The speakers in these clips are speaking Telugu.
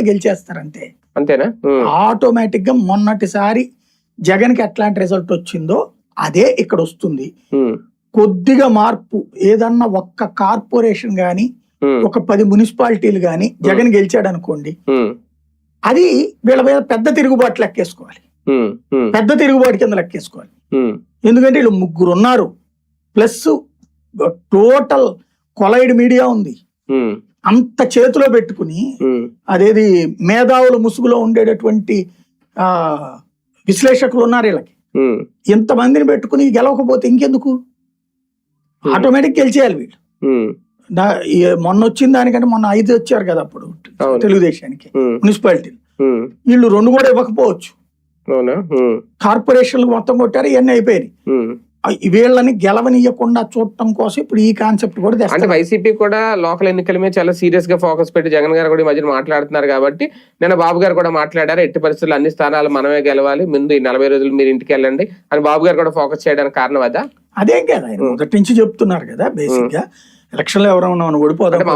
గెలిచేస్తారంతే. అంతేనా? ఆటోమేటిక్ గా మొన్నటిసారి జగన్ కి ఎట్లాంటి రిజల్ట్ వచ్చిందో అదే ఇక్కడ వస్తుంది. కొద్దిగా మార్పు, ఏదన్నా ఒక్క కార్పొరేషన్ గాని ఒక 10 మున్సిపాలిటీలు గాని జగన్ గెలిచాడు అనుకోండి, అది వీళ్ళ మీద పెద్ద తిరుగుబాటు లెక్కేసుకోవాలి, పెద్ద తిరుగుబాటు కింద లెక్కేసుకోవాలి. ఎందుకంటే వీళ్ళు 3 ఉన్నారు, ప్లస్ టోటల్ కొలైడ్ మీడియా ఉంది. అంత చేతిలో పెట్టుకుని అదేది మేధావుల ముసుగులో ఉండేటటువంటి విశ్లేషకులు ఉన్నారు వీళ్ళకి. ఇంతమందిని పెట్టుకుని గెలవకపోతే ఇంకెందుకు, ఆటోమేటిక్ గెలిచేయాలి వీళ్ళు. మొన్న వచ్చిన దానికంటే మొన్న 5 వచ్చారు కదా అప్పుడు తెలుగుదేశానికి మున్సిపాలిటీలు, వీళ్ళు 2 కూడా ఇవ్వకపోవచ్చు. కార్పొరేషన్లు మొత్తం కొట్టారు, ఇవన్నీ అయిపోయాయి. వీళ్ళని గెలవనీయకుండా చూడటం కోసం ఇప్పుడు ఈ కాన్సెప్ట్ కూడా తెస్తారు. అంటే వైసీపీ కూడా లోకల్ ఎన్నికల మీద చాలా సీరియస్ గా ఫోకస్ పెట్టి జగన్ గారు కూడా ఈ మధ్యన మాట్లాడుతున్నారు కాబట్టి నిన్న బాబు గారు కూడా మాట్లాడారు, ఎట్టి పరిస్థితుల్లో అన్ని స్థానాలు మనమే గెలవాలి, ముందు ఈ 40 రోజులు మీరు ఇంటికి వెళ్ళండి అని బాబు గారు కూడా ఫోకస్ చేయడానికి కారణం అదా? అదేం కదా, ఆయన మొదటి నుంచి చెప్తున్నారు కదా. బేసిక్ గా ఎలక్షన్ లో ఎవరైనా ఓడిపోతాం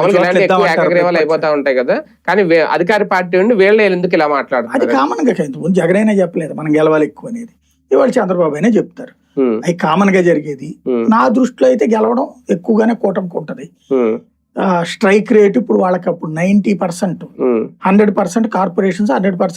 అయిపోతా ఉంటాయి కదా, కానీ అధికార పార్టీ ఉండి వీళ్ళే ఎందుకు ఇలా మాట్లాడుతారు? అది కామన్ గా జగన్ అయినా చెప్పలేదు మనం గెలవాలి ఎక్కువ అనేది, ఇవాళ చంద్రబాబు అయినా చెప్తారు. అవి కామన్ గా జరిగేది. నా దృష్టిలో అయితే గెలవడం ఎక్కువగానే కూటమికి ఉంటది. స్ట్రైక్ రేట్ ఇప్పుడు వాళ్ళకి అప్పుడు 90%, 100% కార్పొరేషన్స్, 100%